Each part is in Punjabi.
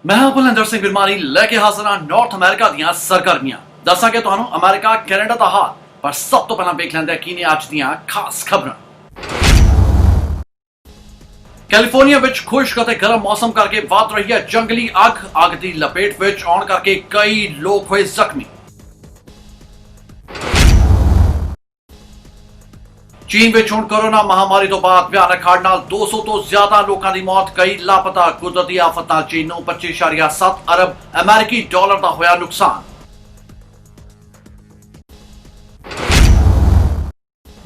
मैं बुलंदर सिंह बिरमानी लेके हाजिर हां नॉर्थ अमेरिका ਦੀਆਂ ਸਰਗਰਮੀਆਂ ਦੱਸਾਂਗੇ ਤੁਹਾਨੂੰ ਅਮਰੀਕਾ ਕੈਨੇਡਾ ਦਾ ਹਾਲ ਪਰ ਸਭ ਤੋਂ ਪਹਿਲਾਂ ਵੇਖ ਲੈਂਦੇ ਕੀ ਨੇ ਅੱਜ ਦੀਆਂ ਖਾਸ ਖਬਰਾਂ। ਕੈਲੀਫੋਰਨੀਆ ਵਿੱਚ ਖੁਸ਼ਕ ਅਤੇ ਗਰਮ ਮੌਸਮ ਕਰਕੇ ਵਧ ਰਹੀ ਹੈ ਜੰਗਲੀ ਅੱਗ ਦੀ ਲਪੇਟ ਵਿੱਚ ਆਉਣ ਕਰਕੇ ਕਈ ਲੋਕ ਹੋਏ ਜ਼ਖਮੀ। ਚੀਨ ਵਿੱਚ ਹੁਣ ਕੋਰੋਨਾ ਮਹਾਮਾਰੀ ਤੋਂ ਬਾਅਦ ਭਿਆਨਕ ਹੜ੍ਹ ਨਾਲ 200 ਤੋਂ ਜ਼ਿਆਦਾ ਲੋਕਾਂ ਦੀ ਮੌਤ, ਕਈ ਲਾਪਤਾ। ਕੁਦਰਤੀ ਆਫਤ ਨਾਲ ਚੀਨ ਨੂੰ 25.7 ਅਰਬ ਅਮਰੀਕੀ ਡਾਲਰ ਦਾ ਹੋਇਆ ਨੁਕਸਾਨ।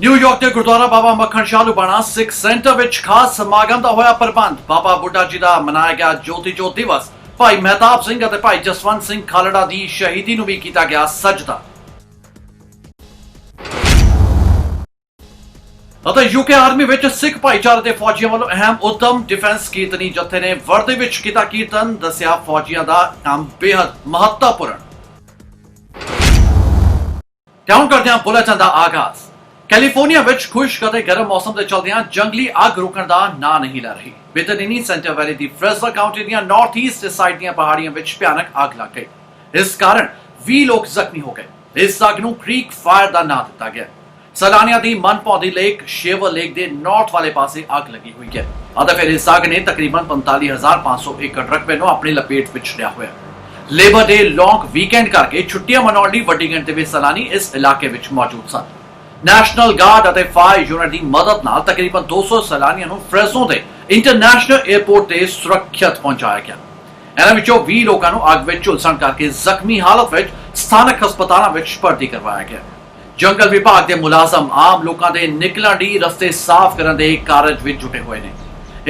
ਨਿਊਯਾਰਕ ਦੇ ਗੁਰਦੁਆਰਾ ਬਾਬਾ ਮੱਖਣ ਸ਼ਾਹ ਲੁਬਾਣਾ ਸਿੱਖ ਸੈਂਟਰ ਵਿੱਚ ਖਾਸ ਸਮਾਗਮ ਦਾ ਹੋਇਆ ਪ੍ਰਬੰਧ। ਬਾਬਾ ਬੁੱਢਾ ਜੀ ਦਾ ਮਨਾਇਆ ਗਿਆ ਜੋਤੀ ਜੋਤ ਦਿਵਸ। ਭਾਈ ਮਹਿਤਾਬ ਸਿੰਘ ਅਤੇ ਭਾਈ ਜਸਵੰਤ ਸਿੰਘ ਖਾਲੜਾ ਦੀ ਸ਼ਹੀਦੀ ਨੂੰ ਵੀ ਕੀਤਾ ਗਿਆ ਸਜਦਾ। ਅਤੇ ਯੂਕੇ ਆਰਮੀ ਵਿੱਚ ਸਿੱਖ ਭਾਈਚਾਰੇ ਦੇ ਫੌਜੀਆਂ ਵੱਲੋਂ ਅਹਿਮ ਉਦਮ। ਡਿਫੈਂਸ ਕੀਰਤਨੀ ਜਥੇ ਨੇ ਵਰਦੇ ਵਿੱਚ ਕੀਤਾ ਕੀਰਤਨ, ਦੱਸਿਆ ਫੌਜੀਆਂ ਦਾ ਕੰਮ ਬੇहद ਮਹੱਤਵਪੂਰਨ। ਹੁਣ ਕਰਦੇ ਹਾਂ ਬੁਲੇਟਿਨ ਦਾ ਆਗਾਜ਼। ਕੈਲੀਫੋਰਨੀਆ ਵਿੱਚ ਖੁਸ਼ਕ ਅਤੇ ਗਰਮ ਮੌਸਮ ਦੇ ਚਲਦਿਆਂ ਜੰਗਲੀ ਅੱਗ ਰੁਕਣ ਦਾ ਨਾਂ ਨਹੀਂ ਲੈ ਰਹੀ। ਬੇਤਨੀਨੀ ਸੈਂਟਰ ਵੈਲੀ ਦੀ ਫ੍ਰੈਜ਼ਲਰ ਕਾਉਂਟੀ ਦੀਆਂ ਨਾਰਥ ਈਸਟ ਸਾਈਡ ਦੀਆਂ ਪਹਾੜੀਆਂ ਵਿੱਚ ਭਿਆਨਕ ਅੱਗ ਲੱਗ ਗਈ। ਇਸ ਕਾਰਨ 20 ਲੋਕ ਜ਼ਖਮੀ ਹੋ ਗਏ। ਇਸ ਅੱਗ ਨੂੰ ਕ੍ਰੀਕ ਫਾਇਰ ਦਾ ਨਾਂ ਦਿੱਤਾ ਗਿਆ। ਸੈਲਾਨੀਆਂ ਦੀ ਮਨਭਾਉਂਦੀ ਲੇਕ ਸ਼ੇਵਰ ਲੇਕ ਦੇ ਨਾਰਥ ਵਾਲੇ ਪਾਸੇ ਅੱਗ ਲੱਗੀ ਹੋਈ ਹੈ ਅਤੇ ਫਿਰ ਇਸ ਅੱਗ ਨੇ ਤਕਰੀਬਨ 45,500 ਏਕੜ ਰਕਬੇ ਨੂੰ ਆਪਣੀ ਲਪੇਟ ਵਿੱਚ ਲਿਆ ਹੋਇਆ। ਲੇਬਰ ਡੇ ਲੌਂਗ ਵੀਕਐਂਡ ਕਰਕੇ ਛੁੱਟੀਆਂ ਮਨਾਉਣ ਲਈ ਵੱਡੀ ਗਿਣਤੀ ਵਿੱਚ ਸੈਲਾਨੀ ਇਸ ਇਲਾਕੇ ਵਿੱਚ ਮੌਜੂਦ ਸਨ। ਨੈਸ਼ਨਲ ਗਾਰਡ ਅਤੇ ਫਾਇਰ ਯੂਨਿਟ ਦੀ ਮਦਦ ਨਾਲ ਤਕਰੀਬਨ 200 ਸੈਲਾਨੀਆਂ ਨੂੰ ਫ੍ਰੈਜ਼ਨੋ ਦੇ ਇੰਟਰਨੈਸ਼ਨਲ 에ਅਰਪੋਰਟ ਤੇ ਸੁਰੱਖਿਅਤ ਪਹੁੰਚਾਇਆ ਗਿਆ। ਇਹਨਾਂ ਵਿੱਚੋਂ 20 ਲੋਕਾਂ ਨੂੰ ਅੱਗ ਵਿੱਚ ਝੁਲਸਣ ਕਰਕੇ ਜ਼ਖਮੀ ਹਾਲਤ ਵਿੱਚ ਸਥਾਨਕ ਹਸਪਤਾਲਾਂ ਵਿੱਚ ਭਰਤੀ ਕਰਵਾਇਆ ਗਿਆ। ਜੰਗਲ ਵਿਭਾਗ ਦੇ ਮੁਲਾਜ਼ਮ ਆਮ ਲੋਕਾਂ ਦੇ ਨਿਕਲਣ ਦੀ ਰਸਤੇ ਸਾਫ਼ ਕਰਨ ਦੇ ਕਾਰਜ ਵਿੱਚ ਜੁਟੇ ਹੋਏ ਨੇ।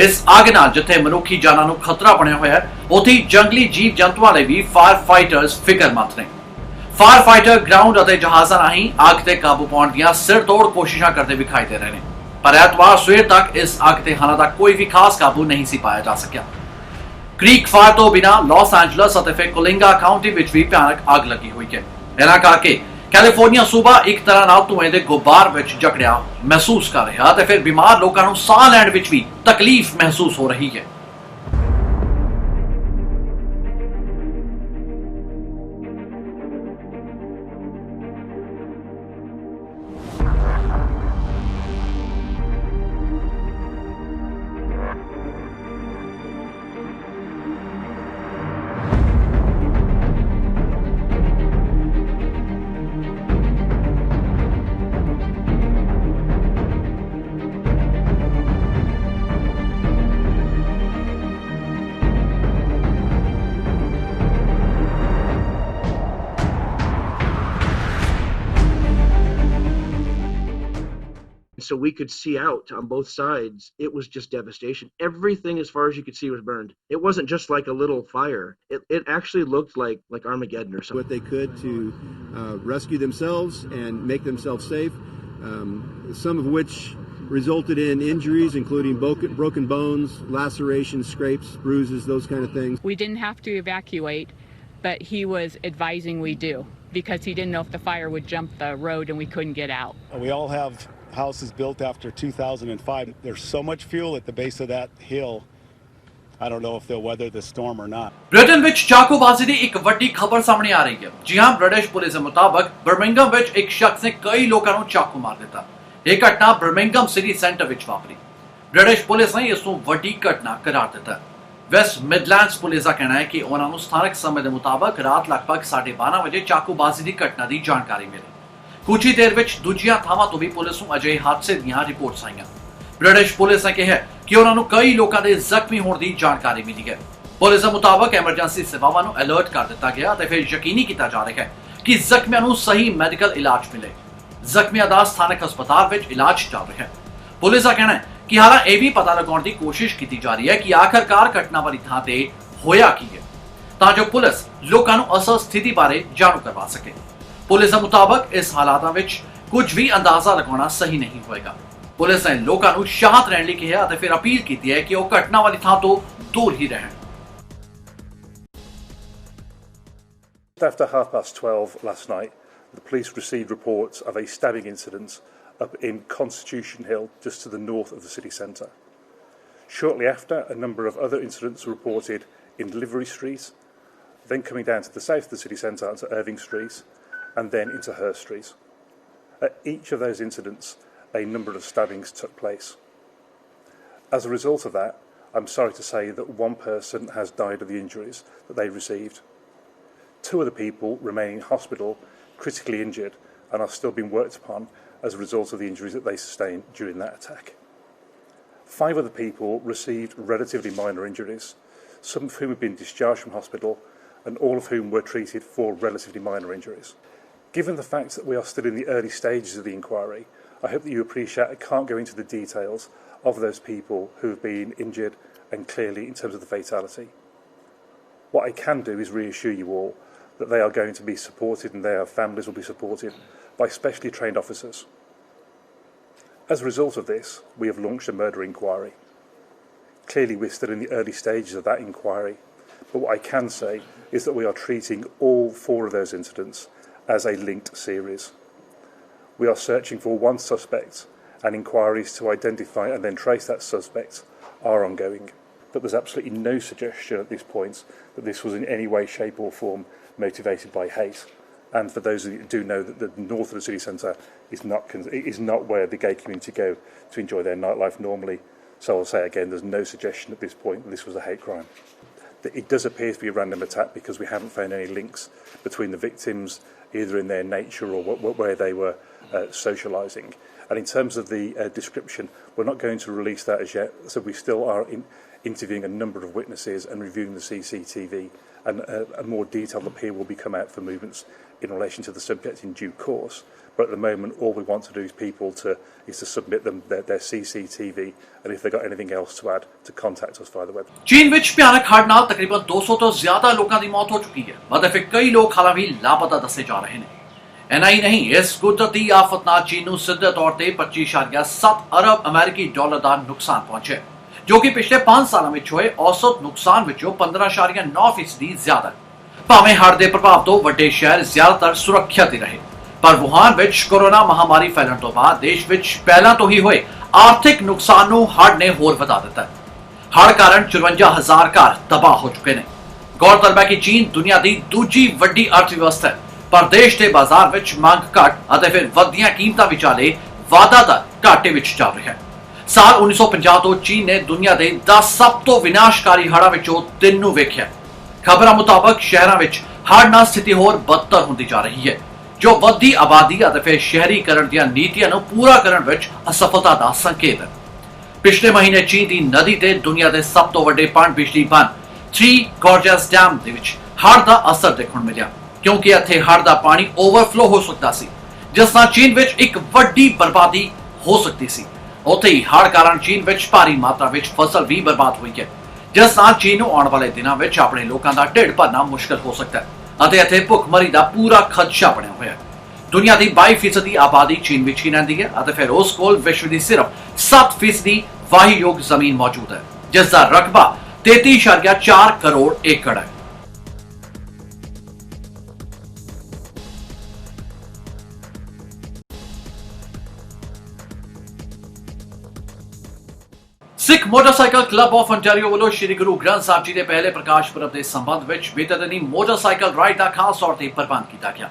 ਇਸ ਅੱਗ ਨਾਲ ਜਿੱਥੇ ਮਨੁੱਖੀ ਜਾਨਾਂ ਨੂੰ ਖਤਰਾ ਬਣਿਆ ਹੋਇਆ ਹੈ, ਉੱਥੇ ਜੰਗਲੀ ਜੀਵ ਜੰਤੂਆਂ ਲਈ ਵੀ ਫਾਇਰ ਫਾਈਟਰਸ ਫਿਕਰਮੰਦ ਨੇ। ਫਾਇਰ ਫਾਈਟਰ ਗਰਾਊਂਡ ਅਤੇ ਜਹਾਜ਼ਾਂ ਰਾਹੀਂ ਅੱਗ ਤੇ ਕਾਬੂ ਪਾਉਣ ਦੀਆਂ ਸਿਰ ਤੋੜ ਕੋਸ਼ਿਸ਼ਾਂ ਕਰਦੇ ਵਿਖਾਈ ਦੇ ਰਹੇ ਨੇ, ਪਰ ਐਤਵਾਰ ਸਵੇਰ ਤੱਕ ਇਸ ਅੱਗ ਤੇ ਹਾਲਾਂ ਤੱਕ ਕੋਈ ਵੀ ਖਾਸ ਕਾਬੂ ਨਹੀਂ ਸੀ ਪਾਇਆ ਜਾ ਸਕਿਆ। ਕ੍ਰੀਕ ਫਾਇਰ ਤੋਂ ਬਿਨਾਂ ਲਾਸ ਐਂਜਲਸ ਅਤੇ ਫਿਰ ਕੋਲਿੰਗਾ ਕਾਉਂਟੀ ਵਿੱਚ ਵੀ ਭਿਆਨਕ ਅੱਗ ਲੱਗੀ ਹੋਈ ਹੈ। ਇਹਨਾਂ ਕਰਕੇ ਕੈਲੀਫੋਰਨੀਆ ਸੂਬਾ ਇੱਕ ਤਰ੍ਹਾਂ ਨਾਲ ਧੂਏ ਦੇ ਗੁਬਾਰ ਵਿੱਚ ਜਕੜਿਆ ਮਹਿਸੂਸ ਕਰ ਰਿਹਾ ਤੇ ਫਿਰ ਬਿਮਾਰ ਲੋਕਾਂ ਨੂੰ ਸਾਹ ਲੈਣ ਵਿੱਚ ਵੀ ਤਕਲੀਫ ਮਹਿਸੂਸ ਹੋ ਰਹੀ ਹੈ। So we could see out on both sides. It was just devastation. Everything as far as you could see was burned. It wasn't just like a little fire. It actually looked like Armageddon or something. What they could to rescue themselves and make themselves safe, some of which resulted in injuries, including broken bones, lacerations, scrapes, bruises, those kind of things. We didn't have to evacuate, but he was advising we do because he didn't know if the fire would jump the road and we couldn't get out. We all have houses built after 2005. There's so much fuel at the base of that hill. I don't know if they'll weather the storm or not. Britain ਵਿੱਚ ਚਾਕੂਬਾਜ਼ੀ ਦੀ ਇੱਕ ਵੱਡੀ ਖਬਰ ਸਾਹਮਣੇ ਆ ਰਹੀ ਹੈ। ਜੀ ਹਾਂ, ਬ੍ਰਿਟਿਸ਼ ਪੁਲਿਸ ਦੇ ਮੁਤਾਬਕ ਬਰਮਿੰਘਮ ਵਿੱਚ ਇੱਕ ਸ਼ਖਸ ਨੇ ਕਈ ਲੋਕਾਂ ਨੂੰ ਚਾਕੂ ਮਾਰ ਦਿੱਤਾ। ਇਹ ਘਟਨਾ ਬਰਮਿੰਘਮ ਸਿਟੀ ਸੈਂਟਰ ਵਿੱਚ ਵਾਪਰੀ। ਬ੍ਰਿਟਿਸ਼ ਪੁਲਿਸ ਨੇ ਇਸ ਨੂੰ ਵੱਡੀ ਘਟਨਾ ਕਰਾਰ ਦਿੱਤਾ। ਵੈਸਟ ਮਿਡਲੈਂਡਸ ਪੁਲਿਸ ਦਾ ਕਹਿਣਾ ਹੈ ਕਿ ਉਹਨਾਂ ਨੂੰ ਸਥਾਨਕ ਸਮੇਂ ਦੇ ਮੁਤਾਬਕ ਰਾਤ ਲਗਭਗ 12:30 ਵਜੇ ਚਾਕੂਬਾਜ਼ੀ ਦੀ ਘਟਨਾ ਦੀ ਜਾਣਕਾਰੀ ਮਿਲੀ। ਕੁਝ ਹੀ ਦੇਰ ਵਿੱਚ ਦੂਜੀਆਂ ਥਾਵਾਂ ਤੋਂ ਵੀ ਪੁਲਿਸ ਨੂੰ ਅਜਿਹੇ ਹਾਦਸੇ ਦੀਆਂ ਰਿਪੋਰਟਸ ਆਈਆਂ। ਬ੍ਰਿਟਿਸ਼ ਪੁਲਿਸ ਨੇ ਕਿਹਾ ਕਿ ਉਹਨਾਂ ਨੂੰ ਕਈ ਲੋਕਾਂ ਦੇ ਜ਼ਖਮੀ ਹੋਣ ਦੀ ਜਾਣਕਾਰੀ ਮਿਲੀ ਹੈ। ਪੁਲਿਸ ਦੇ ਮੁਤਾਬਕ ਐਮਰਜੈਂਸੀ ਸੇਵਾਵਾਂ ਨੂੰ ਅਲਰਟ ਕਰ ਦਿੱਤਾ ਗਿਆ ਅਤੇ ਫਿਰ ਯਕੀਨੀ ਕੀਤਾ ਜਾ ਰਿਹਾ ਹੈ ਕਿ ਜ਼ਖਮੀਆਂ ਨੂੰ ਸਹੀ ਮੈਡੀਕਲ ਇਲਾਜ ਮਿਲੇ। ਜ਼ਖਮੀਆਂ ਦਾ ਸਥਾਨਕ ਹਸਪਤਾਲ ਵਿੱਚ ਇਲਾਜ ਚੱਲ ਰਿਹਾ ਹੈ। ਪੁਲਿਸ ਦਾ ਕਹਿਣਾ ਹੈ ਕਿ ਹਾਲਾਂ ਇਹ ਵੀ ਪਤਾ ਲਗਾਉਣ ਦੀ ਕੋਸ਼ਿਸ਼ ਕੀਤੀ ਜਾ ਰਹੀ ਹੈ ਕਿ ਆਖਰਕਾਰ ਘਟਨਾ ਵਾਲੀ ਥਾਂ ਤੇ ਹੋਇਆ ਕੀ ਹੈ, ਤਾਂ ਜੋ ਪੁਲਿਸ ਲੋਕਾਂ ਨੂੰ ਅਸਲ ਸਥਿਤੀ ਬਾਰੇ ਜਾਣੂ ਕਰਵਾ ਸਕੇ। ਪੁਲਿਸ ਦੇ ਮੁਤਾਬਕ ਇਸ ਹਾਲਾਤਾਂ ਵਿੱਚ ਕੁਝ ਵੀ ਅੰਦਾਜ਼ਾ ਲਗਾਉਣਾ ਸਹੀ ਨਹੀਂ ਹੋਏਗਾ। ਪੁਲਿਸ ਨੇ ਲੋਕਾਂ ਨੂੰ ਸ਼ਾਂਤ ਰਹਿਣ ਲਈ ਕਿਹਾ ਅਤੇ ਫਿਰ ਅਪੀਲ ਕੀਤੀ ਹੈ ਕਿ ਉਹ ਘਟਨਾ ਵਾਲੀ ਥਾਂ ਤੋਂ ਦੂਰ ਹੀ ਰਹਿਣ। After 12:30 last night, the police received reports of a stabbing incident up in Constitution Hill, just to the north of the city centre. Shortly after, a number of other incidents were reported in Livery Street, then coming down to the south of the city centre onto Irving Street, and then into Hurst Street. At each of those incidents, a number of stabbings took place. As a result of that, I'm sorry to say that one person has died of the injuries that they received. 2 other people remain in hospital, critically injured, and are still being worked upon as a result of the injuries that they sustained during that attack. 5 other people received relatively minor injuries, some of whom have been discharged from hospital, and all of whom were treated for relatively minor injuries. Given the fact that we are still in the early stages of the inquiry, I hope that you appreciate I can't go into the details of those people who have been injured and clearly in terms of the fatality. What I can do is reassure you all that they are going to be supported and their families will be supported by specially trained officers. As a result of this, we have launched a murder inquiry. Clearly we're still in the early stages of that inquiry, but what I can say is that we are treating all 4 of those incidents as a linked series. We are searching for one suspect, and inquiries to identify and then trace that suspect are ongoing. But there's absolutely no suggestion at this point that this was in any way, shape or form motivated by hate. And for those of you who do know that the north of the city centre is not where the gay community go to enjoy their nightlife normally. So I'll say again, there's no suggestion at this point that this was a hate crime. It does appear to be a random attack because we haven't found any links between the victims, either in their nature or where they were socialising. And in terms of the description, we're not going to release that as yet, so we still are interviewing a number of witnesses and reviewing the CCTV, and a more detailed appeal will be come out for movements in relation to the subject in due course. But at the moment, all we want to do is to submit them their CCTV, and if they've got anything else to add, to contact us via the web. चीन विच भयानक हड़ नाल तकरीबन 200 तो ज्यादा लोगों की मौत हो चुकी है, मगर फिर कई लोग हालां भी लापता दसे जा रहे हैं। ऐना ही नहीं, इस कुदरती आफत नाल चीन नूं सिद्धे तौर ते 25.7 अरब अमेरिकी डॉलर दा नुकसान पहुंचे, जो कि पिछले 5 सालों विच होए औसत नुकसान विचों 15.9% ज्यादा है। भावें हड़ दे प्रभाव तो वड्डे शहर ज्यादातर सुरक्षित ही रहे, पर वुहान विच कोरोना महामारी फैलण तो बाद देश विच पहलां तो ही होए आर्थिक नुकसान नूं हड़ ने होर वधा दिता है। हड़ कारण 54,000 घर तबाह हो चुके ने। गौरतलब है कि चीन दुनिया दी दूजी वड्डी अर्थव्यवस्था है, पर देश के बाजार विच मंग घट अते फिर वधियां कीमतां विचाले वाधा दर घाटे विच चल रहा है। साल 1950 तो चीन ने दुनिया के 10 सब तो विनाशकारी हड़ां विचों 3 नूं वेखिया। खबरां मुताबक शहरां विच हड़ नाल स्थिति होर बदतर हुंदी जा रही है, जो वधी आबादी अते फिर शहरीकरण दीआं नीतियां नूं पूरा करन विच असफलता दा संकेत है। पिछले महीने चीन दी नदी ते दुनिया के सब तो वड्डे पन बिजली बंद 3 गॉर्जस डैम दे विच हड़ दा असर देखण मिलिया, क्योंकि इत्थे हड़ दा पानी ओवरफ्लो हो सकदा सी, जिस नाल चीन विच एक वड्डी बर्बादी हो सकती सी। उत्थे ही हड़ कारण चीन विच भारी मात्रा विच फसल भी बर्बाद हुई है, जिस नाल चीन नूं आउण वाले दिनां विच अपने लोकां दा ढिड भरना मुश्किल हो सकता है अते इत्थे भुखमरी दा पूरा खदशा बनिया होया है। दुनिया की 22% आबादी चीन विच ही रहिंदी है अते फिर उस कोल विश्व की सिर्फ 7% वाही योग जमीन मौजूद है, जिसका रकबा 33.4 करोड़ एकड़ है। Sikh motorcycle club of Ontario वालों श्री गुरु ग्रंथ साहब जी के पहले प्रकाश पुरब के संबंध विच बीते दिनी मोटरसाइकिल राइड का खास तौर पर प्रबंध किया गया।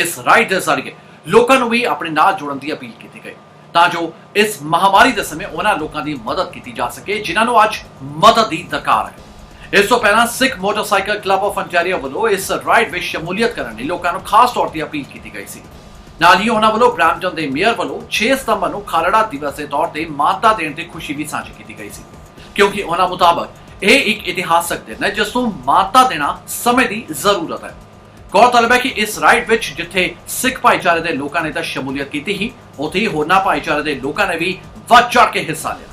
इस राइड के जरिए लोगों को भी अपने नाल जोड़न की अपील की गई, ताकि इस महामारी के समय उन्होंने लोगों की मदद की जा सके जिन्होंने अज मदद की दरकार है। इस तो पहला Sikh motorcycle club of Ontario वालों इस राइड में शमूलियत करने लोगों को खास तौर पर अपील की गई सी। नाल ही उन्होंने वालों ब्रैम्पटन के मेयर वालों 6 सितंबर को खालड़ा दिवस के तौर पर मानता देने की खुशी भी साझी की गई सी, क्योंकि उन्होंने मुताबक यह एक इतिहासक दिन है जिसनों मानता देना समय की जरूरत है। गौरतलब है कि इस राइड विच जिथे सिख भाईचारे के लोगों ने तो शमूलियत की ही, उत्थे ही होरना भाईचारे के लोगों ने भी वध चढ़ के हिस्सा लिया।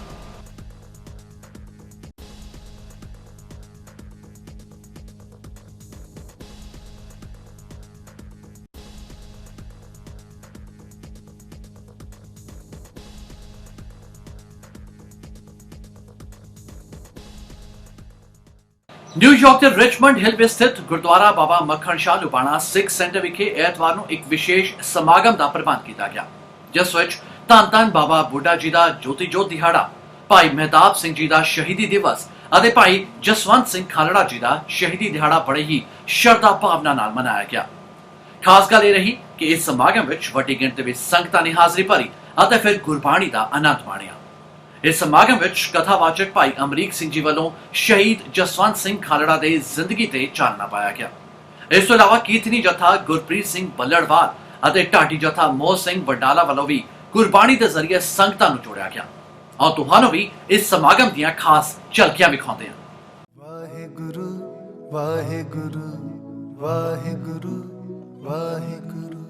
न्यूयॉर्क के रिचमंड हिल में स्थित गुरुद्वारा बाबा मक्खन शाह लुबाना सिख सेंटर विखे एतवार को एक विशेष समागम का प्रबंध किया गया, जिस विच धन धन बाबा बुड्ढा जी का ज्योति जोत दिहाड़ा, भाई मेहताब सिंह जी का शहीदी दिवस ਅਤੇ ਭਾਈ ਜਸਵੰਤ ਸਿੰਘ ਖਾਲੜਾ ਜੀ ਦਾ ਸ਼ਹੀਦੀ ਦਿਹਾੜਾ ਬੜੇ ਹੀ ਸ਼ਰਧਾ ਭਾਵਨਾ ਨਾਲ ਮਨਾਇਆ ਗਿਆ। ਖਾਸ ਗੱਲ ਇਹ ਰਹੀ ਕਿ ਇਸ ਸਮਾਗਮ ਵਿੱਚ ਵੱਡੀ ਗਿਣਤੀ ਵਿੱਚ ਸੰਗਤਾਂ ਨੇ ਹਾਜ਼ਰੀ ਭਰੀ ਅਤੇ ਫਿਰ ਗੁਰਬਾਣੀ ਦਾ ਆਨੰਦ ਮਾਣਿਆ। ਇਸ ਸਮਾਗਮ ਵਿੱਚ ਕਥਾਵਾਚਕ ਭਾਈ ਅਮਰੀਕ ਸਿੰਘ ਜੀ ਵੱਲੋਂ ਸ਼ਹੀਦ ਜਸਵੰਤ ਸਿੰਘ ਖਾਲੜਾ ਦੇ ਜ਼ਿੰਦਗੀ ਤੇ ਚਾਨਣਾ ਪਾਇਆ ਗਿਆ। ਇਸ ਤੋਂ ਇਲਾਵਾ ਕੀਰਤਨੀ ਜਥਾ ਗੁਰਪ੍ਰੀਤ ਸਿੰਘ ਬੱਲੜਵਾਲ ਅਤੇ ਢਾਡੀ ਜਥਾ ਮੋਹ ਸਿੰਘ ਵਡਾਲਾ ਵੱਲੋਂ ਵੀ ਗੁਰਬਾਣੀ ਦੇ ਜ਼ਰੀਏ ਸੰਗਤਾਂ ਨੂੰ ਜੋੜਿਆ ਗਿਆ। और तुहानू भी इस समागम दियां खास झलकियां विखाते हैं। वाहेगुरु वाहेगुरु वाहेगुरु वाहेगुरु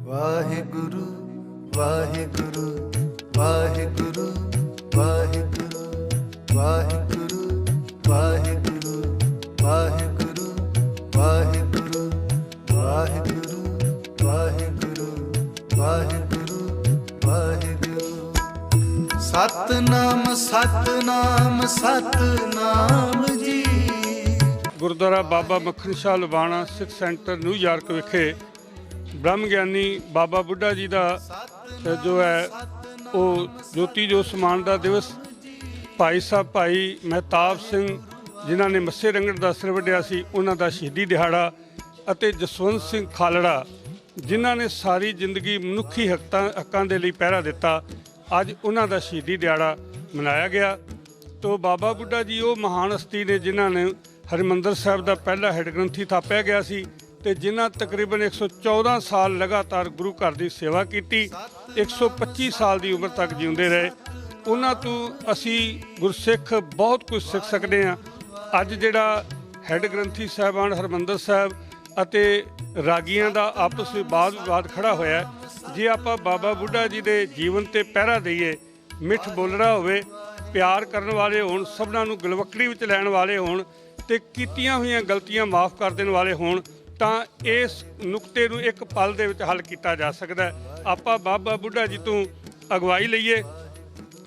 वाहेगुरु वाहेगुरु वाहेगुरु वाहेगुरु वाहेगुरु वाहेगुरु वाहेगुरु वाहेगुरु वाहेगुरु वाहेगुरु वाहेगुरु वाहेगुरु सतनाम सतनाम सतनाम जी। ਗੁਰਦੁਆਰਾ ਬਾਬਾ ਮੱਖਣ ਸ਼ਾਹ ਲੁਬਾਣਾ ਸਿੱਖ ਸੈਂਟਰ ਨਿਊਯਾਰਕ ਵਿਖੇ ਬ੍ਰਹਮ ਗਿਆਨੀ ਬਾਬਾ ਬੁੱਢਾ ਜੀ ਦਾ ਜੋ ਹੈ ਉਹ ਜੋਤੀ ਜੋਤ ਸਮਾਨ ਦਾ ਦਿਵਸ, ਭਾਈ ਸਾਹਿਬ ਭਾਈ ਮਹਿਤਾਬ ਸਿੰਘ ਜਿਨ੍ਹਾਂ ਨੇ ਮੱਸੇ ਰੰਗੜ ਦਾ ਸਿਰ ਵੱਢਿਆ ਸੀ ਉਹਨਾਂ ਦਾ ਸ਼ਹੀਦੀ ਦਿਹਾੜਾ, ਅਤੇ ਜਸਵੰਤ ਸਿੰਘ ਖਾਲੜਾ ਜਿਨ੍ਹਾਂ ਨੇ ਸਾਰੀ ਜ਼ਿੰਦਗੀ ਮਨੁੱਖੀ ਹੱਕਾਂ ਦੇ ਲਈ ਪਹਿਰਾ ਦਿੱਤਾ, ਅੱਜ ਉਹਨਾਂ ਦਾ ਸ਼ਹੀਦੀ ਦਿਹਾੜਾ ਮਨਾਇਆ ਗਿਆ। ਤੋ ਬਾਬਾ ਬੁੱਢਾ ਜੀ ਉਹ ਮਹਾਨ ਹਸਤੀ ਨੇ ਜਿਨ੍ਹਾਂ ਨੇ ਹਰਿਮੰਦਰ ਸਾਹਿਬ ਦਾ ਪਹਿਲਾ ਹੈੱਡ ਗ੍ਰੰਥੀ ਥਾਪਿਆ ਗਿਆ ਸੀ ਤੇ ਜਿਨ੍ਹਾਂ ਤਕਰੀਬਨ 114 ਸਾਲ ਲਗਾਤਾਰ ਗੁਰੂ ਘਰ ਦੀ ਸੇਵਾ ਕੀਤੀ, 125 ਸਾਲ ਦੀ ਉਮਰ ਤੱਕ ਜਿਉਂਦੇ ਰਹੇ। ਉਹਨਾਂ ਤੋਂ ਅਸੀਂ ਗੁਰਸਿੱਖ ਬਹੁਤ ਕੁਝ ਸਿੱਖ ਸਕਦੇ ਹਾਂ। ਅੱਜ ਜਿਹੜਾ ਹੈੱਡ ਗ੍ਰੰਥੀ ਸਾਹਿਬਾਨ ਹਰਿਮੰਦਰ ਸਾਹਿਬ ਅਤੇ ਰਾਗੀਆਂ ਦਾ ਆਪਸ ਵਿੱਚ ਵਾਦ ਖੜਾ ਹੋਇਆ, ਜੇ ਆਪਾਂ ਬਾਬਾ ਬੁੱਢਾ ਜੀ ਦੇ ਜੀਵਨ ਤੇ ਪਹਿਰਾ ਦਈਏ, ਮਿੱਠ ਬੋਲਣਾ ਹੋਵੇ, ਪਿਆਰ ਕਰਨ ਵਾਲੇ ਹੋਣ, ਸਭਨਾਂ ਨੂੰ ਗਲਵੱਕੜੀ ਵਿੱਚ ਲੈਣ ਵਾਲੇ ਹੋਣ ਤੇ ਕੀਤੀਆਂ ਹੋਈਆਂ ਗਲਤੀਆਂ ਮਾਫ ਕਰ ਦੇਣ ਵਾਲੇ ਹੋਣ, ਤਾਂ ਇਸ ਨੁਕਤੇ ਨੂੰ ਇੱਕ ਪਲ ਦੇ ਵਿੱਚ ਹੱਲ ਕੀਤਾ ਜਾ ਸਕਦਾ ਹੈ। ਆਪਾਂ ਬਾਬਾ ਬੁੱਢਾ ਜੀ ਤੋਂ ਅਗਵਾਈ ਲਈਏ।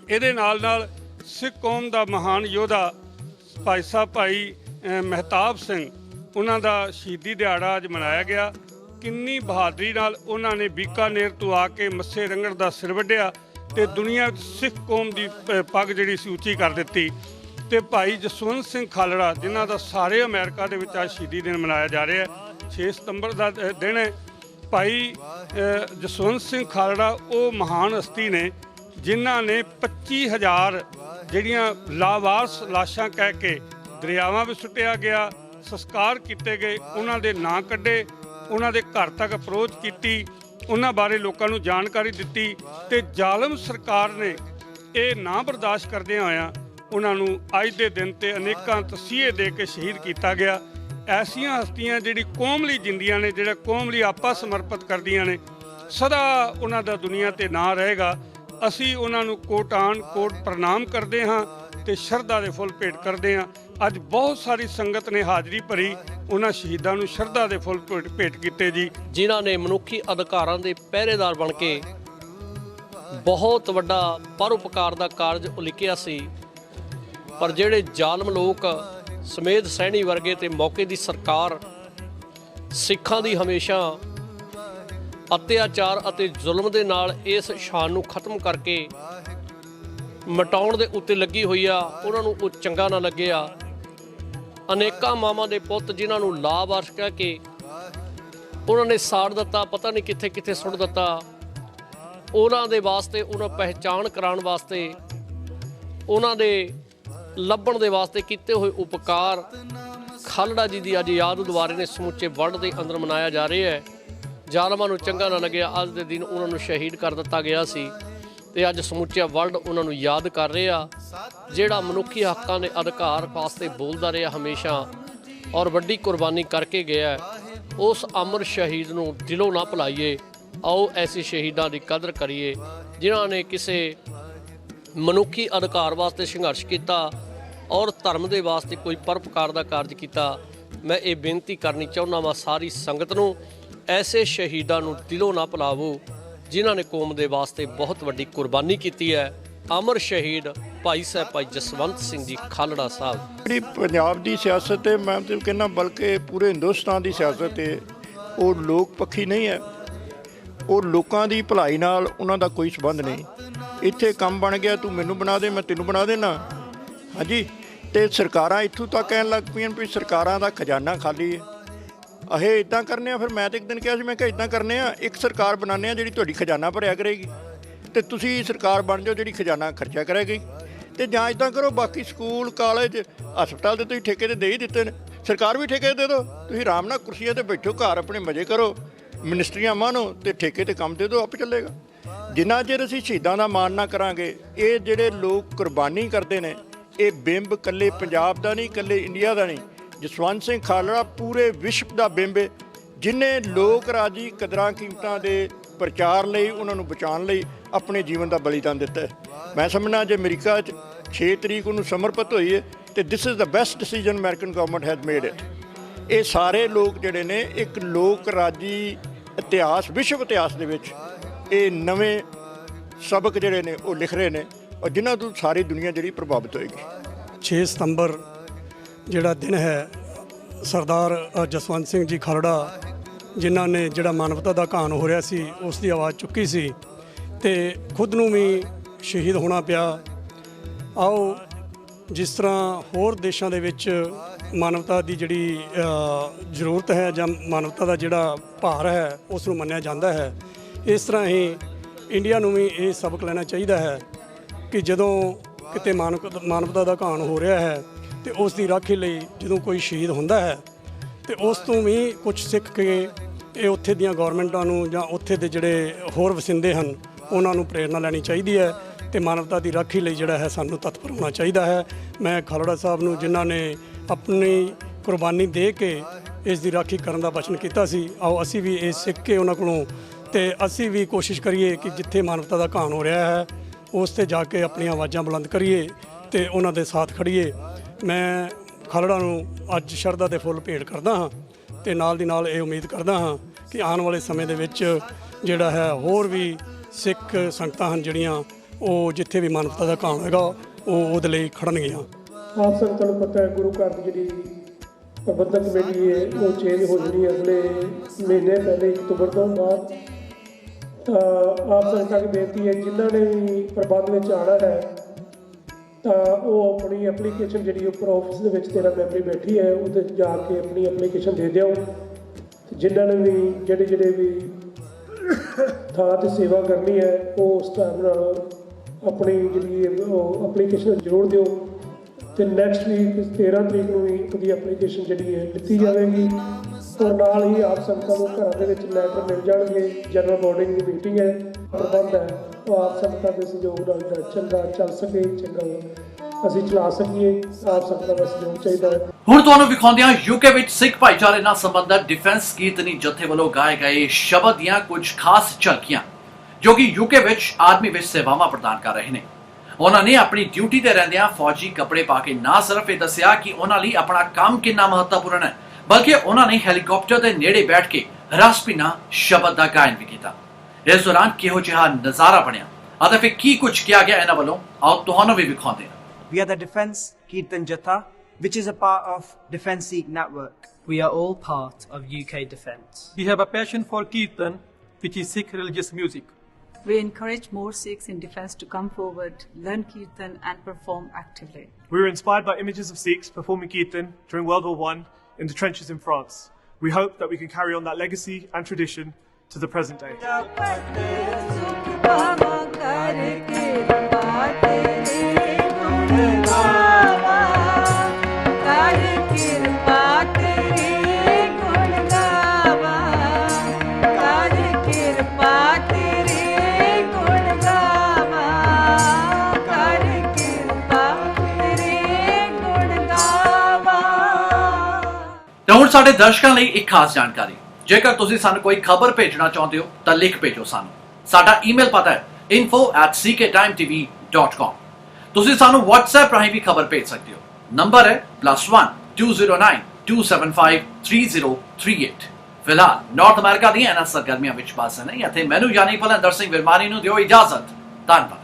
ਇਹਦੇ ਨਾਲ ਨਾਲ ਸਿੱਖ ਕੌਮ ਦਾ ਮਹਾਨ ਯੋਧਾ ਭਾਈ ਸਾਹਿਬ ਭਾਈ ਮਹਿਤਾਬ ਸਿੰਘ, ਉਹਨਾਂ ਦਾ ਸ਼ਹੀਦੀ ਦਿਹਾੜਾ ਅੱਜ ਮਨਾਇਆ ਗਿਆ। ਕਿੰਨੀ ਬਹਾਦਰੀ ਨਾਲ ਉਹਨਾਂ ਨੇ ਬੀਕਾਨੇਰ ਤੋਂ ਆ ਕੇ ਮੱਸੇ ਰੰਗੜ ਦਾ ਸਿਰ ਵੱਢਿਆ ਤੇ ਦੁਨੀਆ ਵਿੱਚ ਸਿੱਖ ਕੌਮ ਦੀ ਪੱਗ ਜਿਹੜੀ ਸੀ ਉੱਚੀ ਕਰ ਦਿੱਤੀ। ਤੇ ਭਾਈ ਜਸਵੰਤ ਸਿੰਘ ਖਾਲੜਾ ਜਿਨ੍ਹਾਂ ਦਾ ਸਾਰੇ ਅਮਰੀਕਾ ਦੇ ਵਿੱਚ ਅੱਜ ਸ਼ਹੀਦੀ ਦਿਨ ਮਨਾਇਆ ਜਾ ਰਿਹਾ ਹੈ, 6 ਸਤੰਬਰ ਦਾ ਦਿਨ ਹੈ। ਭਾਈ ਜਸਵੰਤ ਸਿੰਘ ਖਾਲੜਾ ਉਹ ਮਹਾਨ ਹਸਤੀ ਨੇ ਜਿਨ੍ਹਾਂ ਨੇ 25,000 ਜਿਹੜੀਆਂ ਲਾਵਾਰਸ ਲਾਸ਼ਾਂ ਕਹਿ ਕੇ ਦਰਿਆਵਾਂ ਵਿੱਚ ਸੁੱਟਿਆ ਗਿਆ, ਸੰਸਕਾਰ ਕੀਤੇ ਗਏ, ਉਹਨਾਂ ਦੇ ਨਾਂ ਕੱਢੇ, ਉਹਨਾਂ ਦੇ ਘਰ ਤੱਕ ਅਪਰੋਚ ਕੀਤੀ, ਉਹਨਾਂ ਬਾਰੇ ਲੋਕਾਂ ਨੂੰ ਜਾਣਕਾਰੀ ਦਿੱਤੀ ਤੇ ਜ਼ਾਲਮ ਸਰਕਾਰ ਨੇ ਇਹ ਨਾ ਬਰਦਾਸ਼ਤ ਕਰਦਿਆਂ ਹੋਇਆਂ ਉਹਨਾਂ ਨੂੰ ਅੱਜ ਦੇ ਦਿਨ ਤੇ ਅਨੇਕਾਂ ਤਸੀਹੇ ਦੇ ਕੇ ਸ਼ਹੀਦ ਕੀਤਾ ਗਿਆ। ਐਸੀਆਂ ਹਸਤੀਆਂ ਜਿਹੜੀ ਕੌਮ ਲਈ ਜਿੰਦੀਆਂ ਨੇ, ਜਿਹੜਾ ਕੌਮ ਲਈ ਆਪਾ ਸਮਰਪਿਤ ਕਰਦੀਆਂ ਨੇ, ਸਦਾ ਉਹਨਾਂ ਦਾ ਦੁਨੀਆ ਤੇ ਨਾਂ ਰਹੇਗਾ। ਅਸੀਂ ਉਹਨਾਂ ਨੂੰ ਕੋਟਾਨ ਕੋਟ ਪ੍ਰਣਾਮ ਕਰਦੇ ਹਾਂ ਤੇ ਸ਼ਰਧਾ ਦੇ ਫੁੱਲ ਭੇਟ ਕਰਦੇ ਹਾਂ। ਅੱਜ ਬਹੁਤ ਸਾਰੀ ਸੰਗਤ ਨੇ ਹਾਜ਼ਰੀ ਭਰੀ, ਉਹਨਾਂ ਸ਼ਹੀਦਾਂ ਨੂੰ ਸ਼ਰਧਾ ਦੇ ਫੁੱਲ ਭੇਟ ਕੀਤੇ ਜੀ, ਜਿਨ੍ਹਾਂ ਨੇ ਮਨੁੱਖੀ ਅਧਿਕਾਰਾਂ ਦੇ ਪਹਿਰੇਦਾਰ ਬਣ ਕੇ ਬਹੁਤ ਵੱਡਾ ਪਰਉਪਕਾਰ ਦਾ ਕਾਰਜ ਉਲੀਕਿਆ ਸੀ। ਪਰ ਜਿਹੜੇ ਜ਼ਾਲਮ ਲੋਕ ਸਮੇਧ ਸੈਣੀ ਵਰਗੇ ਤੇ ਮੌਕੇ ਦੀ ਸਰਕਾਰ ਸਿੱਖਾਂ ਦੀ ਹਮੇਸ਼ਾ ਅਤਿਆਚਾਰ ਅਤੇ ਜ਼ੁਲਮ ਦੇ ਨਾਲ ਇਸ ਸ਼ਾਨ ਨੂੰ ਖਤਮ ਕਰਕੇ ਮਿਟਾਉਣ ਦੇ ਉੱਤੇ ਲੱਗੀ ਹੋਈ ਆ, ਉਹਨਾਂ ਨੂੰ ਉਹ ਚੰਗਾ ਨਾ ਲੱਗਿਆ। ਅਨੇਕਾਂ ਮਾਵਾਂ ਦੇ ਪੁੱਤ ਜਿਨ੍ਹਾਂ ਨੂੰ ਲਾਵਾਰਸ ਕਹਿ ਕੇ ਉਹਨਾਂ ਨੇ ਸਾੜ ਦਿੱਤਾ, ਪਤਾ ਨਹੀਂ ਕਿੱਥੇ ਕਿੱਥੇ ਸੁੱਟ ਦਿੱਤਾ, ਉਹਨਾਂ ਦੇ ਵਾਸਤੇ, ਉਹਨਾਂ ਪਹਿਚਾਣ ਕਰਾਉਣ ਵਾਸਤੇ, ਉਹਨਾਂ ਦੇ ਲੱਭਣ ਦੇ ਵਾਸਤੇ ਕੀਤੇ ਹੋਏ ਉਪਕਾਰ ਖਾਲੜਾ ਜੀ ਦੀ ਅੱਜ ਯਾਦ ਦੁਆਰੇ ਨੇ ਸਮੁੱਚੇ ਵਰਲਡ ਦੇ ਅੰਦਰ ਮਨਾਇਆ ਜਾ ਰਿਹਾ ਹੈ। ਜ਼ਾਲਮਾਂ ਨੂੰ ਚੰਗਾ ਨਾ ਲੱਗਿਆ, ਅੱਜ ਦੇ ਦਿਨ ਉਹਨਾਂ ਨੂੰ ਸ਼ਹੀਦ ਕਰ ਦਿੱਤਾ ਗਿਆ ਸੀ ਤੇ ਅੱਜ ਸਮੁੱਚਾ ਵਰਲਡ ਉਹਨਾਂ ਨੂੰ ਯਾਦ ਕਰ ਰਿਹਾ। ਜਿਹੜਾ ਮਨੁੱਖੀ ਹੱਕਾਂ ਦੇ ਅਧਿਕਾਰ ਵਾਸਤੇ ਬੋਲਦਾ ਰਿਹਾ ਹਮੇਸ਼ਾ ਔਰ ਵੱਡੀ ਕੁਰਬਾਨੀ ਕਰਕੇ ਗਿਆ, ਉਸ ਅਮਰ ਸ਼ਹੀਦ ਨੂੰ ਦਿਲੋਂ ਨਾ ਭੁਲਾਈਏ। ਆਓ ਐਸੇ ਸ਼ਹੀਦਾਂ ਦੀ ਕਦਰ ਕਰੀਏ ਜਿਨ੍ਹਾਂ ਨੇ ਕਿਸੇ ਮਨੁੱਖੀ ਅਧਿਕਾਰ ਵਾਸਤੇ ਸੰਘਰਸ਼ ਕੀਤਾ ਔਰ ਧਰਮ ਦੇ ਵਾਸਤੇ ਕੋਈ ਪਰਉਪਕਾਰ ਦਾ ਕਾਰਜ ਕੀਤਾ। ਮੈਂ ਇਹ ਬੇਨਤੀ ਕਰਨੀ ਚਾਹੁੰਦਾ ਵਾਂ ਸਾਰੀ ਸੰਗਤ ਨੂੰ, ਐਸੇ ਸ਼ਹੀਦਾਂ ਨੂੰ ਦਿਲੋਂ ਨਾ ਭੁਲਾਵੋ ਜਿਨ੍ਹਾਂ ਨੇ ਕੌਮ ਦੇ ਵਾਸਤੇ ਬਹੁਤ ਵੱਡੀ ਕੁਰਬਾਨੀ ਕੀਤੀ ਹੈ। ਅਮਰ ਸ਼ਹੀਦ ਭਾਈ ਸਾਹਿਬ ਭਾਈ ਜਸਵੰਤ ਸਿੰਘ ਜੀ ਖਾਲੜਾ ਸਾਹਿਬ। ਜਿਹੜੀ ਪੰਜਾਬ ਦੀ ਸਿਆਸਤ ਹੈ, ਮੈਂ ਤਾਂ ਕਹਿੰਦਾ ਬਲਕਿ ਪੂਰੇ ਹਿੰਦੁਸਤਾਨ ਦੀ ਸਿਆਸਤ ਹੈ, ਉਹ ਲੋਕ ਪੱਖੀ ਨਹੀਂ ਹੈ। ਉਹ ਲੋਕਾਂ ਦੀ ਭਲਾਈ ਨਾਲ ਉਹਨਾਂ ਦਾ ਕੋਈ ਸੰਬੰਧ ਨਹੀਂ। ਇੱਥੇ ਕੰਮ ਬਣ ਗਿਆ, ਤੂੰ ਮੈਨੂੰ ਬਣਾ ਦੇ, ਮੈਂ ਤੈਨੂੰ ਬਣਾ ਦੇਣਾ। ਹਾਂਜੀ, ਤੇ ਸਰਕਾਰਾਂ ਇੱਥੋਂ ਤੱਕ ਕਹਿਣ ਲੱਗ ਪਈਆਂ ਵੀ ਸਰਕਾਰਾਂ ਦਾ ਖਜ਼ਾਨਾ ਖਾਲੀ ਹੈ। ਇਹ ਇੱਦਾਂ ਕਰਨੇ ਆ। ਫਿਰ ਮੈਂ ਤਾਂ ਇੱਕ ਦਿਨ ਕਿਹਾ ਸੀ, ਮੈਂ ਕਿਹਾ ਇੱਦਾਂ ਕਰਨੇ ਆ, ਇੱਕ ਸਰਕਾਰ ਬਣਾਉਂਦੇ ਆ ਜਿਹੜੀ ਤੁਹਾਡੀ ਖਜ਼ਾਨਾ ਭਰਿਆ ਕਰੇਗੀ, ਅਤੇ ਤੁਸੀਂ ਸਰਕਾਰ ਬਣ ਜਾਓ ਜਿਹੜੀ ਖਜ਼ਾਨਾ ਖਰਚਿਆ ਕਰੇਗੀ। ਅਤੇ ਜਾਂ ਇੱਦਾਂ ਕਰੋ, ਬਾਕੀ ਸਕੂਲ, ਕਾਲਜ, ਹਸਪਤਾਲ ਦੇ ਤੁਸੀਂ ਠੇਕੇ 'ਤੇ ਦੇ ਹੀ ਦਿੱਤੇ ਨੇ, ਸਰਕਾਰ ਵੀ ਠੇਕੇ ਦੇ ਦਿਓ। ਤੁਸੀਂ ਆਰਾਮ ਨਾਲ ਕੁਰਸੀਆਂ 'ਤੇ ਬੈਠੋ, ਘਰ ਆਪਣੇ ਮਜ਼ੇ ਕਰੋ, ਮਿਨਿਸਟਰੀਆਂ ਮਾਣੋ ਅਤੇ ਠੇਕੇ 'ਤੇ ਕੰਮ ਦੇ ਦਿਓ, ਆਪੇ ਚੱਲੇਗਾ। ਜਿੰਨਾ ਚਿਰ ਅਸੀਂ ਸ਼ਹੀਦਾਂ ਦਾ ਮਾਣ ਨਾ ਕਰਾਂਗੇ, ਇਹ ਜਿਹੜੇ ਲੋਕ ਕੁਰਬਾਨੀ ਕਰਦੇ ਨੇ, ਇਹ ਬਿੰਬ ਇਕੱਲੇ ਪੰਜਾਬ ਦਾ ਨਹੀਂ, ਇਕੱਲੇ ਇੰਡੀਆ ਦਾ ਨਹੀਂ। ਜਸਵੰਤ ਸਿੰਘ ਖਾਲੜਾ ਪੂਰੇ ਵਿਸ਼ਵ ਦਾ ਬਿੰਬ ਹੈ, ਜਿਹਨੇ ਲੋਕ ਰਾਜੀ ਕਦਰਾਂ ਕੀਮਤਾਂ ਦੇ ਪ੍ਰਚਾਰ ਲਈ, ਉਹਨਾਂ ਨੂੰ ਬਚਾਉਣ ਲਈ ਆਪਣੇ ਜੀਵਨ ਦਾ ਬਲੀਦਾਨ ਦਿੱਤਾ ਹੈ। ਮੈਂ ਸਮਝਣਾ ਜੇ ਅਮਰੀਕਾ 'ਚ 6 ਤਰੀਕ ਉਹਨੂੰ ਸਮਰਪਿਤ ਹੋਈ ਹੈ, ਅਤੇ this is the best decision American government has made it. ਇਹ ਸਾਰੇ ਲੋਕ ਜਿਹੜੇ ਨੇ ਇੱਕ ਲੋਕ ਰਾਜੀ ਇਤਿਹਾਸ, ਵਿਸ਼ਵ ਇਤਿਹਾਸ ਦੇ ਵਿੱਚ ਇਹ ਨਵੇਂ ਸਬਕ ਜਿਹੜੇ ਨੇ ਉਹ ਲਿਖ ਰਹੇ ਨੇ, ਔਰ ਜਿਨ੍ਹਾਂ ਤੋਂ ਸਾਰੀ ਦੁਨੀਆ ਜਿਹੜੀ ਪ੍ਰਭਾਵਿਤ ਹੋਏਗੀ। 6 ਸਤੰਬਰ ਜਿਹੜਾ ਦਿਨ ਹੈ, ਸਰਦਾਰ ਜਸਵੰਤ ਸਿੰਘ ਜੀ ਖਾਲੜਾ ਜਿਨ੍ਹਾਂ ਨੇ ਜਿਹੜਾ ਮਾਨਵਤਾ ਦਾ ਘਾਣ ਹੋ ਰਿਹਾ ਸੀ ਉਸ ਦੀ ਆਵਾਜ਼ ਚੁੱਕੀ ਸੀ, ਅਤੇ ਖੁਦ ਨੂੰ ਵੀ ਸ਼ਹੀਦ ਹੋਣਾ ਪਿਆ। ਆਓ ਜਿਸ ਤਰ੍ਹਾਂ ਹੋਰ ਦੇਸ਼ਾਂ ਦੇ ਵਿੱਚ ਮਾਨਵਤਾ ਦੀ ਜਿਹੜੀ ਜ਼ਰੂਰਤ ਹੈ ਜਾਂ ਮਾਨਵਤਾ ਦਾ ਜਿਹੜਾ ਭਾਰ ਹੈ ਉਸ ਨੂੰ ਮੰਨਿਆ ਜਾਂਦਾ ਹੈ, ਇਸ ਤਰ੍ਹਾਂ ਹੀ ਇੰਡੀਆ ਨੂੰ ਵੀ ਇਹ ਸਬਕ ਲੈਣਾ ਚਾਹੀਦਾ ਹੈ ਕਿ ਜਦੋਂ ਕਿਤੇ ਮਾਨਵਤਾ ਦਾ ਘਾਣ ਹੋ ਰਿਹਾ ਹੈ ਅਤੇ ਉਸ ਦੀ ਰਾਖੀ ਲਈ ਜਦੋਂ ਕੋਈ ਸ਼ਹੀਦ ਹੁੰਦਾ ਹੈ ਅਤੇ ਉਸ ਤੋਂ ਵੀ ਕੁਝ ਸਿੱਖ ਕੇ ਇਹ ਉੱਥੇ ਦੀਆਂ ਗੌਰਮੈਂਟਾਂ ਨੂੰ ਜਾਂ ਉੱਥੇ ਦੇ ਜਿਹੜੇ ਹੋਰ ਵਸਿੰਦੇ ਹਨ ਉਹਨਾਂ ਨੂੰ ਪ੍ਰੇਰਨਾ ਲੈਣੀ ਚਾਹੀਦੀ ਹੈ, ਅਤੇ ਮਾਨਵਤਾ ਦੀ ਰਾਖੀ ਲਈ ਜਿਹੜਾ ਹੈ ਸਾਨੂੰ ਤਤਪਰ ਹੋਣਾ ਚਾਹੀਦਾ ਹੈ। ਮੈਂ ਖਾਲੜਾ ਸਾਹਿਬ ਨੂੰ, ਜਿਨ੍ਹਾਂ ਨੇ ਆਪਣੀ ਕੁਰਬਾਨੀ ਦੇ ਕੇ ਇਸ ਦੀ ਰਾਖੀ ਕਰਨ ਦਾ ਵਚਨ ਕੀਤਾ ਸੀ, ਆਓ ਅਸੀਂ ਵੀ ਇਹ ਸਿੱਖ ਕੇ ਉਹਨਾਂ ਕੋਲੋਂ, ਅਤੇ ਅਸੀਂ ਵੀ ਕੋਸ਼ਿਸ਼ ਕਰੀਏ ਕਿ ਜਿੱਥੇ ਮਾਨਵਤਾ ਦਾ ਘਾਣ ਹੋ ਰਿਹਾ ਹੈ ਉਸ 'ਤੇ ਜਾ ਕੇ ਆਪਣੀਆਂ ਆਵਾਜ਼ਾਂ ਬੁਲੰਦ ਕਰੀਏ ਅਤੇ ਉਹਨਾਂ ਦੇ ਸਾਥ ਖੜੀਏ। ਮੈਂ ਖਾਲੜਾ ਨੂੰ ਅੱਜ ਸ਼ਰਧਾ ਦੇ ਫੁੱਲ ਭੇਟ ਕਰਦਾ ਹਾਂ, ਅਤੇ ਨਾਲ ਦੀ ਨਾਲ ਇਹ ਉਮੀਦ ਕਰਦਾ ਹਾਂ ਕਿ ਆਉਣ ਵਾਲੇ ਸਮੇਂ ਦੇ ਵਿੱਚ ਜਿਹੜਾ ਹੈ ਹੋਰ ਵੀ ਸਿੱਖ ਸੰਗਤਾਂ ਹਨ ਜਿਹੜੀਆਂ ਉਹ ਜਿੱਥੇ ਵੀ ਮਾਨਵਤਾ ਦਾ ਘਾਣ ਹੋਏਗਾ ਉਹ ਉਹਦੇ ਲਈ ਖੜਨਗੀਆਂ। ਆਪ ਸੰਗਤਾਂ ਨੂੰ ਪਤਾ ਹੈ ਗੁਰੂ ਘਰ ਦੀ ਜਿਹੜੀ ਪ੍ਰਬੰਧਕ ਕਮੇਟੀ ਹੈ ਉਹ ਚੇਂਜ ਹੋ ਜਾਣੀ ਅਗਲੇ ਮਹੀਨੇ, ਪਹਿਲੇ ਅਕਤੂਬਰ ਤੋਂ ਬਾਅਦ। ਤਾਂ ਆਪ ਸੰਗਤਾਂ ਦੀ ਬੇਨਤੀ ਹੈ, ਜਿਨ੍ਹਾਂ ਨੇ ਵੀ ਪ੍ਰਬੰਧ ਵਿੱਚ ਆਉਣਾ ਹੈ ਤਾਂ ਉਹ ਆਪਣੀ ਐਪਲੀਕੇਸ਼ਨ ਜਿਹੜੀ ਉੱਪਰ ਆਫਿਸ ਦੇ ਵਿੱਚ 13 ਮੈਂਬਰੀ ਬੈਠੀ ਹੈ ਉਹਦੇ ਜਾ ਕੇ ਆਪਣੀ ਐਪਲੀਕੇਸ਼ਨ ਦੇ ਦਿਓ। ਜਿਨ੍ਹਾਂ ਨੇ ਵੀ ਜਿਹੜੇ ਵੀ ਥਾਂ 'ਤੇ ਸੇਵਾ ਕਰਨੀ ਹੈ ਉਹ ਉਸ ਹਿਸਾਬ ਨਾਲ ਆਪਣੀ ਜਿਹੜੀ ਉਹ ਐਪਲੀਕੇਸ਼ਨ ਜ਼ਰੂਰ ਦਿਓ, ਅਤੇ ਨੈਕਸਟ ਵੀਕ 13 ਤਰੀਕ ਨੂੰ ਵੀ ਉਹਦੀ ਐਪਲੀਕੇਸ਼ਨ ਜਿਹੜੀ ਹੈ ਦਿੱਤੀ ਜਾਵੇਗੀ। ਔਰ ਨਾਲ ਹੀ ਆਪ ਸੰਗਤਾਂ ਨੂੰ ਘਰਾਂ ਦੇ ਵਿੱਚ ਲੈਟਰ ਮਿਲ ਜਾਣਗੇ। ਜਨਰਲ ਬੋਰਡਿੰਗ ਦੀ ਮੀਟਿੰਗ ਹੈ, ਪ੍ਰਬੰਧ ਹੈ, ਉਹ ਆਪ ਸੰਗਤਾਂ ਦੇ ਸਹਿਯੋਗ ਨਾਲ ਚੰਗਾ ਚੱਲ ਸਕੇ, ਚੰਗਾ ਅਸੀਂ ਚਲਾ ਸਕੀਏ। ਆਪ ਸੰਗਤਾਂ ਦਾ ਸਹਿਯੋਗ ਚਾਹੀਦਾ ਹੈ। ਹੁਣ ਤੁਹਾਨੂੰ ਵਿਖਾਉਂਦੇ ਹਾਂ ਯੂਕੇ ਵਿੱਚ ਸਿੱਖ ਭਾਈਚਾਰੇ ਨਾਲ ਸੰਬੰਧਿਤ ਡਿਫੈਂਸ ਕੀਰਤਨੀ ਜਥੇ ਵੱਲੋਂ ਗਾਏ ਗਏ ਸ਼ਬਦ ਦੀਆਂ ਕੁਝ ਖਾਸ ਝਲਕੀਆਂ, ਜੋ ਕਿ ਯੂਕੇ ਵਿੱਚ ਆਰਮੀ ਵਿੱਚ ਸੇਵਾਵਾਂ ਪ੍ਰਦਾਨ ਕਰ ਰਹੇ ਨੇ। ਉਹਨਾਂ ਨੇ ਆਪਣੀ ਡਿਊਟੀ ਤੇ ਰਹਿੰਦਿਆਂ ਫੌਜੀ ਕੱਪੜੇ ਪਾ ਕੇ ਨਾ ਸਿਰਫ ਇਹ ਦੱਸਿਆ ਕਿ ਉਹਨਾਂ ਲਈ ਆਪਣਾ ਕੰਮ ਕਿੰਨਾ ਮਹੱਤਵਪੂਰਨ ਹੈ, ਬਲਕਿ ਉਹਨਾਂ ਨੇ ਹੈਲੀਕਾਪਟਰ ਦੇ ਨੇੜੇ ਬੈਠ ਕੇ ਰਸਪੀਨਾ ਸ਼ਬਦ ਦਾ ਗਾਇਨ ਵੀ ਕੀਤਾ। ਇਸ ਦੌਰਾਨ ਕਿਹੋ ਜਿਹਾ ਨਜ਼ਾਰਾ ਬਣਿਆ ਅਤੇ ਫਿਰ ਕੀ ਕੁਝ ਕਿਹਾ ਗਿਆ ਇਹਨਾਂ ਵੱਲੋਂ, ਆਓ ਤੁਹਾਨੂੰ ਵੀ ਵਿਖਾਉਂਦੇ ਹਾਂ। We are the Defence Kirtan Jatha, which is a part of Defence Sikh Network. We are all part of UK Defence. We have a passion for Kirtan, which is Sikh religious music. We encourage more Sikhs in defence to come forward, learn Kirtan and perform actively. We were inspired by images of Sikhs performing Kirtan during World War I in the trenches in France. We hope that we can carry on that legacy and tradition to the present day. ਹੁਣ ਸਾਡੇ ਦਰਸ਼ਕਾਂ ਲਈ ਇੱਕ ਖਾਸ ਜਾਣਕਾਰੀ, ਜੇਕਰ ਤੁਸੀਂ ਸਾਨੂੰ ਕੋਈ ਖਬਰ ਭੇਜਣਾ ਚਾਹੁੰਦੇ ਹੋ ਤਾਂ ਲਿਖ ਭੇਜੋ ਸਾਨੂੰ। ਸਾਡਾ ਈਮੇਲ ਪਤਾ ਹੈ info@cktimetv.com। ਤੁਸੀਂ ਸਾਨੂੰ WhatsApp ਰਾਹੀਂ ਵੀ ਖਬਰ ਭੇਜ ਸਕਦੇ ਹੋ। ਨੰਬਰ ਹੈ +1 209 275 3038। ਫਿਲਹਾਲ ਨਾਰਥ ਅਮਰੀਕਾ ਦੀਆਂ ਇਹਨਾਂ ਸਰਗਰਮੀਆਂ ਵਿੱਚ ਬਸ ਨਹੀਂ ਅਤੇ ਮੈਨੂੰ ਯਾਨੀ ਭਲਿੰਦਰ ਸਿੰਘ ਵਿਰਮਾਨੀ ਨੂੰ ਦਿਓ ਇਜਾਜ਼ਤ। ਧੰਨਵਾਦ।